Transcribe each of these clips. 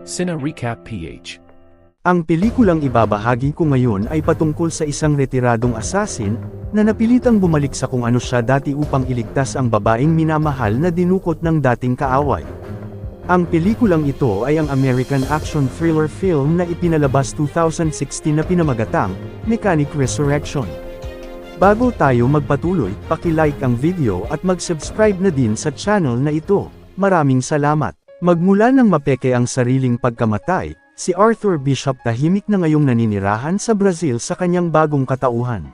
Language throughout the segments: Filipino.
Cine Recap PH. Ang pelikulang ibabahagi ko ngayon ay patungkol sa isang retiradong assassin, na napilitang bumalik sa kung ano siya dati upang iligtas ang babaeng minamahal na dinukot ng dating kaaway. Ang pelikulang ito ay ang American action thriller film na ipinalabas 2016 na pinamagatang Mechanic Resurrection. Bago tayo magpatuloy, paki-like ang video at mag-subscribe na din sa channel na ito. Maraming salamat. Magmula nang mapeke ang sariling pagkamatay, si Arthur Bishop tahimik na ngayong naninirahan sa Brazil sa kanyang bagong katauhan.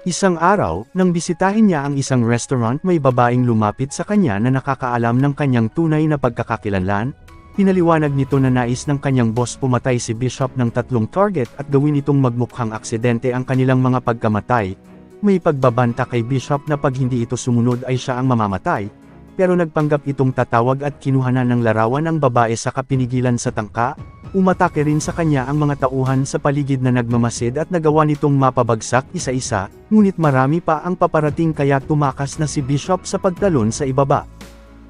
Isang araw, nang bisitahin niya ang isang restaurant, may babaeng lumapit sa kanya na nakakaalam ng kanyang tunay na pagkakakilanlan. Pinaliwanag nito na nais ng kanyang boss pumatay si Bishop ng 3 target at gawin itong magmukhang aksidente ang kanilang mga pagkamatay. May pagbabanta kay Bishop na pag hindi ito sumunod ay siya ang mamamatay. Pero nagpanggap itong tatawag at kinuhanan ng larawan ang babae sa kapinigilan sa tangka. Umatake rin sa kanya ang mga tauhan sa paligid na nagmamasid at nagawa nitong mapabagsak isa-isa, ngunit marami pa ang paparating kaya tumakas na si Bishop sa pagtalon sa ibaba.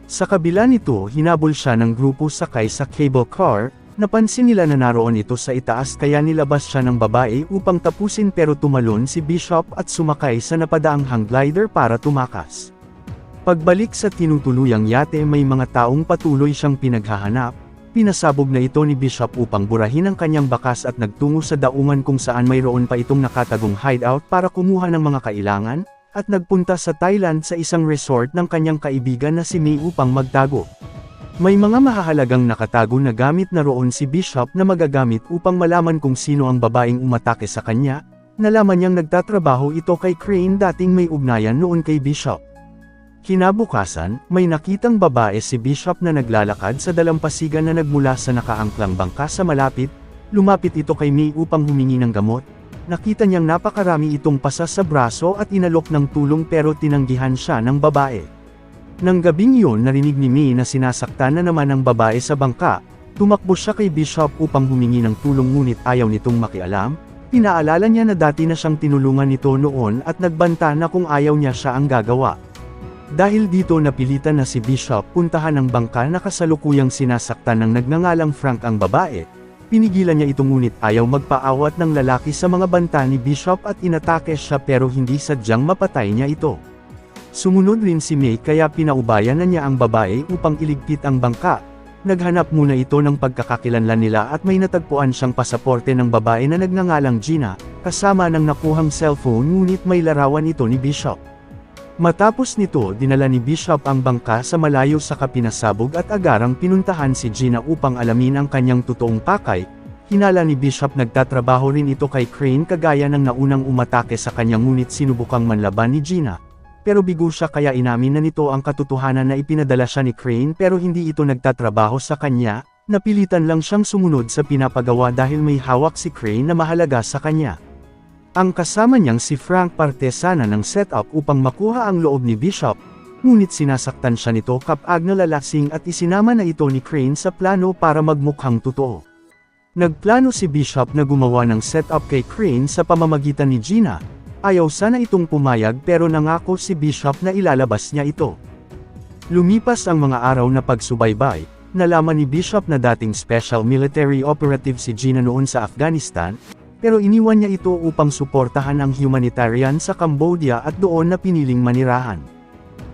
Sa kabila nito, hinabol siya ng grupo sakay sa cable car. Napansin nila na naroon ito sa itaas kaya nilabas siya ng babae upang tapusin, pero tumalon si Bishop at sumakay sa napadaang hang glider para tumakas. Pagbalik sa tinutuluyang yate, may mga taong patuloy siyang pinaghahanap. Pinasabog na ito ni Bishop upang burahin ang kanyang bakas at nagtungo sa daungan kung saan mayroon pa itong nakatagong hideout para kumuha ng mga kailangan, at nagpunta sa Thailand sa isang resort ng kanyang kaibigan na si May upang magtago. May mga mahahalagang nakatago na gamit na roon si Bishop na magagamit upang malaman kung sino ang babaeng umatake sa kanya. Nalaman niyang nagtatrabaho ito kay Crane, dating may ugnayan noon kay Bishop. Kinabukasan, may nakitang babae si Bishop na naglalakad sa dalampasigan na nagmula sa nakaangklang bangka sa malapit. Lumapit ito kay May upang humingi ng gamot. Nakita niyang napakarami itong pasa sa braso at inalok ng tulong, pero tinanggihan siya ng babae. Nang gabing yun, narinig ni May na sinasaktan na naman ang babae sa bangka. Tumakbo siya kay Bishop upang humingi ng tulong, ngunit ayaw nitong makialam. Pinaalala niya na dati na siyang tinulungan nito noon at nagbanta na kung ayaw niya siya ang gagawa. Dahil dito napilitan na si Bishop puntahan ang bangka na kasalukuyang sinasaktan ng nagngangalang Frank ang babae. Pinigilan niya ito, ngunit ayaw magpaawat ng lalaki sa mga banta ni Bishop at inatake siya, pero hindi sadyang mapatay niya ito. Sumunod rin si May kaya pinaubayan na niya ang babae upang iligpit ang bangka. Naghanap muna ito ng pagkakakilanlan nila at may natagpuan siyang pasaporte ng babae na nagngangalang Gina, kasama ng nakuhang cellphone, ngunit may larawan ito ni Bishop. Matapos nito, dinala ni Bishop ang bangka sa malayo sa kapinasabog at agarang pinuntahan si Gina upang alamin ang kanyang totoong pakay. Hinala ni Bishop nagtatrabaho rin ito kay Crane kagaya ng naunang umatake sa kanya, ngunit sinubukang manlaban ni Gina. Pero bigo siya kaya inamin na nito ang katotohanan na ipinadala siya ni Crane, pero hindi ito nagtatrabaho sa kanya. Napilitan lang siyang sumunod sa pinapagawa dahil may hawak si Crane na mahalaga sa kanya. Ang kasama niyang si Frank parte sana ng setup upang makuha ang loob ni Bishop, ngunit sinasaktan siya nito kapag nalalasing at isinama na ito ni Crane sa plano para magmukhang totoo. Nagplano si Bishop na gumawa ng setup kay Crane sa pamamagitan ni Gina. Ayaw sana itong pumayag, pero nangako si Bishop na ilalabas niya ito. Lumipas ang mga araw na pagsubaybay, nalaman ni Bishop na dating special military operative si Gina noon sa Afghanistan. Pero iniwan niya ito upang suportahan ang humanitarian sa Cambodia at doon na piniling manirahan.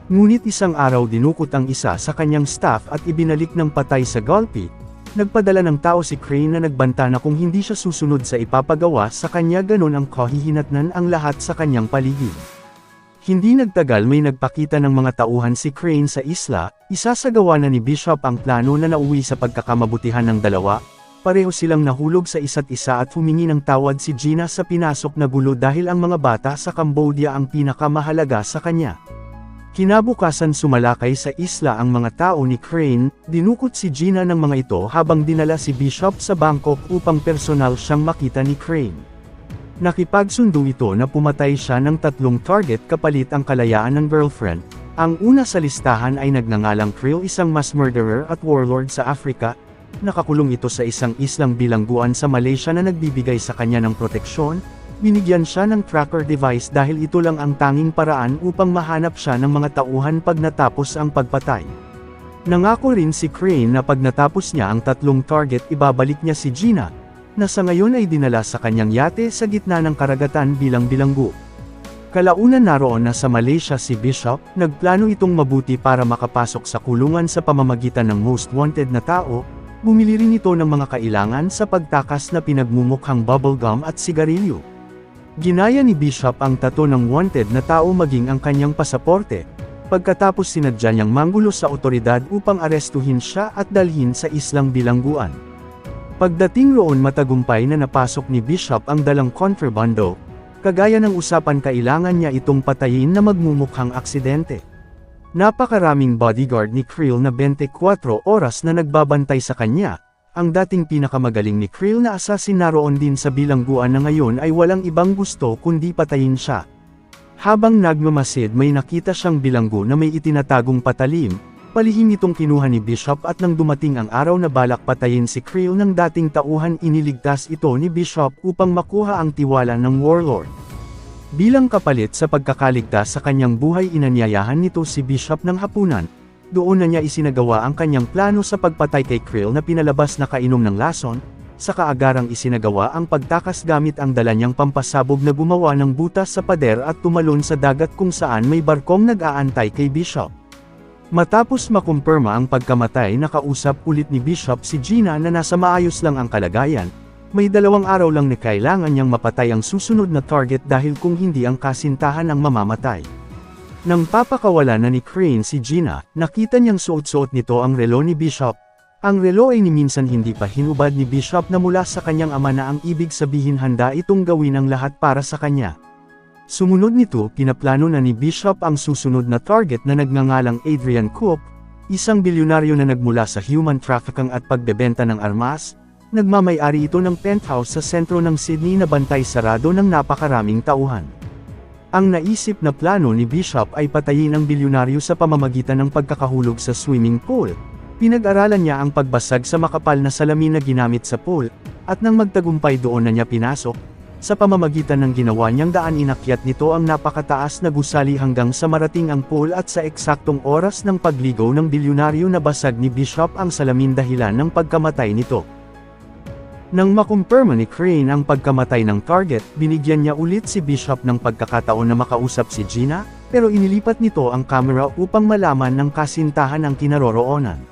Ngunit isang araw dinukot ang isa sa kanyang staff at ibinalik ng patay sa Gulpi. Nagpadala ng tao si Crane na nagbanta na kung hindi siya susunod sa ipapagawa sa kanya, ganon ang kahihinatnan ang lahat sa kanyang paligid. Hindi nagtagal, may nagpakita ng mga tauhan si Crane sa isla. Isasagawa na ni Bishop ang plano na nauwi sa pagkakamabutihan ng dalawa. Pareho silang nahulog sa isa't isa at humingi ng tawad si Gina sa pinasok na gulo dahil ang mga bata sa Cambodia ang pinakamahalaga sa kanya. Kinabukasan sumalakay sa isla ang mga tao ni Crane. Dinukot si Gina ng mga ito habang dinala si Bishop sa Bangkok upang personal siyang makita ni Crane. Nakipagsundo ito na pumatay siya ng 3 target kapalit ang kalayaan ng girlfriend. Ang una sa listahan ay nagngangalang Krill, isang mass murderer at warlord sa Africa. Nakakulong ito sa isang islang bilangguan sa Malaysia na nagbibigay sa kanya ng proteksyon. Binigyan siya ng tracker device dahil ito lang ang tanging paraan upang mahanap siya ng mga tauhan pag natapos ang pagpatay. Nangako rin si Crane na pag natapos niya ang 3 target ibabalik niya si Gina, na sa ngayon ay dinala sa kanyang yate sa gitna ng karagatan bilang bilanggo. Kalaunan naroon na sa Malaysia si Bishop, nagplano itong mabuti para makapasok sa kulungan sa pamamagitan ng most wanted na tao, bumili rin ito ng mga kailangan sa pagtakas na pinagmumukhang bubblegum at sigarilyo. Ginaya ni Bishop ang tato ng wanted na tao maging ang kanyang pasaporte, pagkatapos sinadya niyang manggulo sa otoridad upang arestuhin siya at dalhin sa islang bilangguan. Pagdating roon matagumpay na napasok ni Bishop ang dalang kontrabando, kagaya ng usapan kailangan niya itong patayin na magmumukhang aksidente. Napakaraming bodyguard ni Creel na 24 oras na nagbabantay sa kanya, ang dating pinakamagaling ni Creel na assassin naroon din sa bilangguan na ngayon ay walang ibang gusto kundi patayin siya. Habang nagmamasid may nakita siyang bilanggo na may itinatagong patalim, palihim itong kinuha ni Bishop at nang dumating ang araw na balak patayin si Creel ng dating tauhan iniligtas ito ni Bishop upang makuha ang tiwala ng warlord. Bilang kapalit sa pagkakaligtas sa kanyang buhay inanyayahan nito si Bishop ng hapunan, doon na niya isinagawa ang kanyang plano sa pagpatay kay Creel na pinalabas na kainom ng lason, sa kaagarang isinagawa ang pagtakas gamit ang dala niyang pampasabog na gumawa ng butas sa pader at tumalon sa dagat kung saan may barkong nag-aantay kay Bishop. Matapos makumpirma ang pagkamatay nakausap ulit ni Bishop si Gina na nasa maayos lang ang kalagayan, may 2 araw lang na kailangan niyang mapatay ang susunod na target dahil kung hindi ang kasintahan ang mamamatay. Nang papakawala na ni Crane si Gina, nakita niyang suot-suot nito ang relo ni Bishop. Ang relo ay ni minsan hindi pa hinubad ni Bishop na mula sa kanyang ama na ang ibig sabihin handa itong gawin ang lahat para sa kanya. Sumunod nito, pinaplano na ni Bishop ang susunod na target na nagngangalang Adrian Cook, isang bilyonaryo na nagmula sa human trafficking at pagbebenta ng armas. Nagmamay-ari ito ng penthouse sa sentro ng Sydney na bantay sarado ng napakaraming tauhan. Ang naisip na plano ni Bishop ay patayin ang bilyonaryo sa pamamagitan ng pagkakahulog sa swimming pool. Pinag-aralan niya ang pagbasag sa makapal na salamin na ginamit sa pool, at nang magtagumpay doon na niya pinasok, sa pamamagitan ng ginawa niyang daan inakyat nito ang napakataas na gusali hanggang sa marating ang pool at sa eksaktong oras ng pagligaw ng bilyonaryo na basag ni Bishop ang salamin dahilan ng pagkamatay nito. Nang makumpirma ni Crane ang pagkamatay ng target, binigyan niya ulit si Bishop ng pagkakataon na makausap si Gina, pero inilipat nito ang kamera upang malaman ng kasintahan ang kinaroroonan.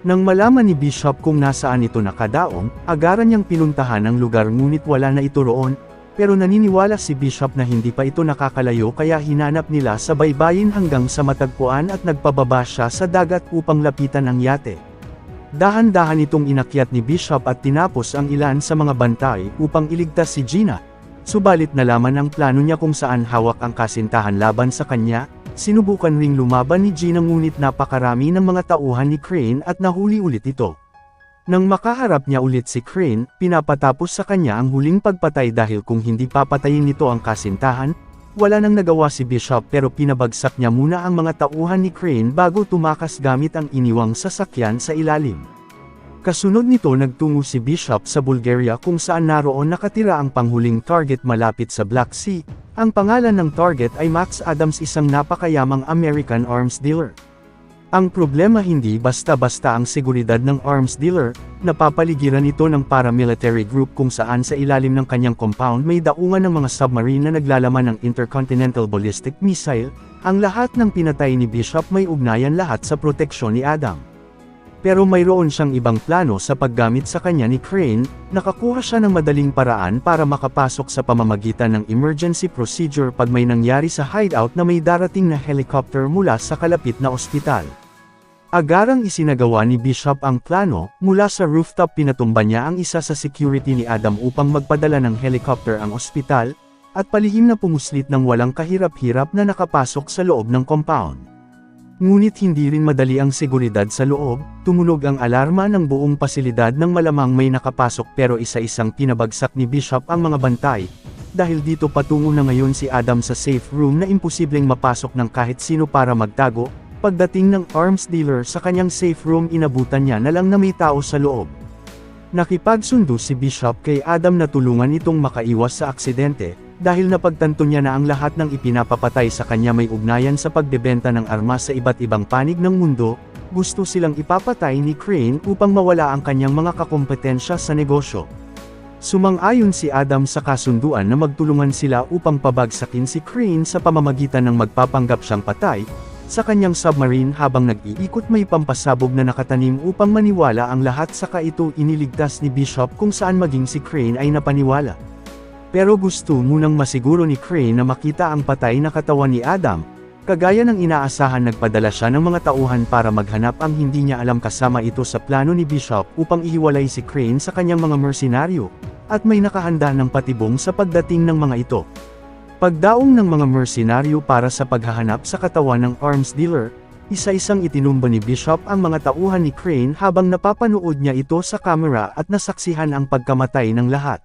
Nang malaman ni Bishop kung nasaan ito nakadaong, agaran niyang pinuntahan ang lugar ngunit wala na ito roon, pero naniniwala si Bishop na hindi pa ito nakakalayo kaya hinanap nila sa baybayin hanggang sa matagpuan at nagpababa siya sa dagat upang lapitan ang yate. Dahan-dahan itong inakyat ni Bishop at tinapos ang ilan sa mga bantay upang iligtas si Gina, subalit nalaman ang plano niya kung saan hawak ang kasintahan laban sa kanya. Sinubukan ring lumaban ni Gina ngunit napakarami ng mga tauhan ni Crane at nahuli ulit ito. Nang makaharap niya ulit si Crane, pinapatapos sa kanya ang huling pagpatay dahil kung hindi papatayin nito ang kasintahan, wala nang nagawa si Bishop pero pinabagsak niya muna ang mga tauhan ni Crane bago tumakas gamit ang iniwang sasakyan sa ilalim. Kasunod nito nagtungo si Bishop sa Bulgaria kung saan naroon nakatira ang panghuling target malapit sa Black Sea. Ang pangalan ng target ay Max Adams, isang napakayamang American arms dealer. Ang problema hindi basta-basta ang seguridad ng arms dealer, napapaligiran ito ng paramilitary group kung saan sa ilalim ng kanyang compound may daungan ng mga submarine na naglalaman ng intercontinental ballistic missile. Ang lahat ng pinatay ni Bishop may ugnayan lahat sa proteksyon ni Adam. Pero mayroon siyang ibang plano sa paggamit sa kanya ni Crane, nakakuha siya ng madaling paraan para makapasok sa pamamagitan ng emergency procedure pag may nangyari sa hideout na may darating na helicopter mula sa kalapit na ospital. Agarang isinagawa ni Bishop ang plano, mula sa rooftop pinatumba niya ang isa sa security ni Adam upang magpadala ng helicopter ang ospital, at palihim na pumuslit ng walang kahirap-hirap na nakapasok sa loob ng compound. Ngunit hindi rin madali ang seguridad sa loob, tumunog ang alarma ng buong pasilidad nang malamang may nakapasok pero isa-isang pinabagsak ni Bishop ang mga bantay. Dahil dito patungo na ngayon si Adam sa safe room na imposibleng mapasok ng kahit sino para magtago, pagdating ng arms dealer sa kanyang safe room inabutan niya na lang na may tao sa loob. Nakipagsundo si Bishop kay Adam na tulungan itong makaiwas sa aksidente, dahil napagtanto niya na ang lahat ng ipinapapatay sa kanya may ugnayan sa pagbebenta ng armas sa iba't ibang panig ng mundo, gusto silang ipapatay ni Crane upang mawala ang kanyang mga kakompetensya sa negosyo. Sumang-ayon si Adam sa kasunduan na magtulungan sila upang pabagsakin si Crane sa pamamagitan ng magpapanggap siyang patay sa kanyang submarine habang nag-iikot. May pampasabog na nakatanim upang maniwala ang lahat, saka ito iniligtas ni Bishop kung saan maging si Crane ay napaniwala. Pero gusto munang masiguro ni Crane na makita ang patay na katawan ni Adam. Kagaya ng inaasahan, nagpadala siya ng mga tauhan para maghanap ang hindi niya alam, kasama ito sa plano ni Bishop upang ihiwalay si Crane sa kanyang mga mersenaryo, at may nakahanda ng patibong sa pagdating ng mga ito. Pagdaong ng mga mersenaryo para sa paghahanap sa katawan ng arms dealer, isa-isang itinumba ni Bishop ang mga tauhan ni Crane habang napapanood niya ito sa kamera at nasaksihan ang pagkamatay ng lahat.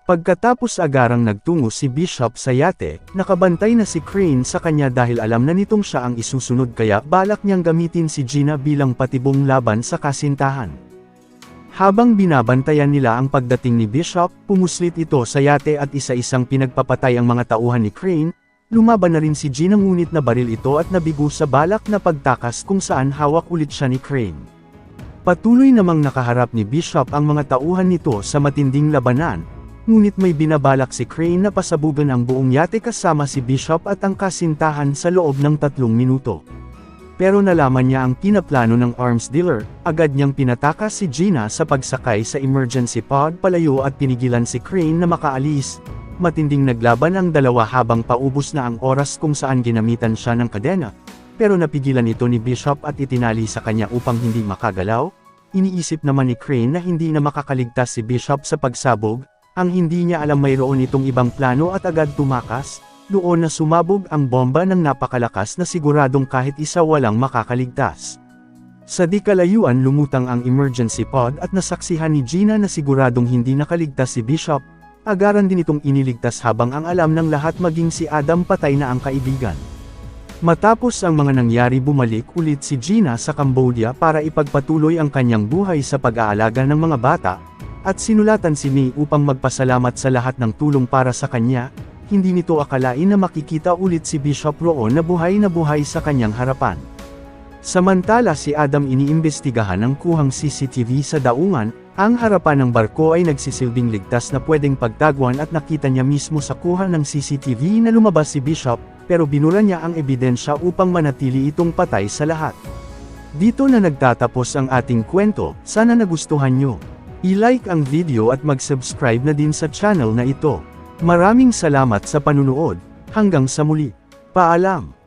Pagkatapos agarang nagtungo si Bishop sa yate, nakabantay na si Crane sa kanya dahil alam na nitong siya ang isusunod, kaya balak niyang gamitin si Gina bilang patibong laban sa kasintahan. Habang binabantayan nila ang pagdating ni Bishop, pumuslit ito sa yate at isa-isang pinagpapatay ang mga tauhan ni Crane. Lumaban na rin si Gina, ngunit nabaril ito at nabigo sa balak na pagtakas kung saan hawak ulit siya ni Crane. Patuloy namang nakaharap ni Bishop ang mga tauhan nito sa matinding labanan, ngunit may binabalak si Crane na pasabugan ang buong yate kasama si Bishop at ang kasintahan sa loob ng 3 minuto. Pero nalaman niya ang pinaplano ng arms dealer, agad niyang pinatakas si Gina sa pagsakay sa emergency pod palayo at pinigilan si Crane na makaalis. Matinding naglaban ang dalawa habang paubos na ang oras kung saan ginamitan siya ng kadena, pero napigilan ito ni Bishop at itinali sa kanya upang hindi makagalaw. Iniisip naman ni Crane na hindi na makakaligtas si Bishop sa pagsabog. Ang hindi niya alam, mayroon itong ibang plano at agad tumakas. Doon na sumabog ang bomba ng napakalakas na siguradong kahit isa walang makakaligtas. Sa di kalayuan lumutang ang emergency pod at nasaksihan ni Gina na siguradong hindi nakaligtas si Bishop. Agaran din itong iniligtas habang ang alam ng lahat, maging si Adam, patay na ang kaibigan. Matapos ang mga nangyari, bumalik ulit si Gina sa Cambodia para ipagpatuloy ang kanyang buhay sa pag-aalaga ng mga bata, at sinulatan si May upang magpasalamat sa lahat ng tulong para sa kanya. Hindi nito akalain na makikita ulit si Bishop roon na buhay sa kanyang harapan. Samantala si Adam, iniimbestigahan ng kuhang CCTV sa daungan. Ang harapan ng barko ay nagsisilbing ligtas na pwedeng pagtaguan at nakita niya mismo sa kuha ng CCTV na lumabas si Bishop, pero binura niya ang ebidensya upang manatili itong patay sa lahat. Dito na nagtatapos ang ating kwento. Sana nagustuhan nyo. I-like ang video at mag-subscribe na din sa channel na ito. Maraming salamat sa panunood. Hanggang sa muli. Paalam.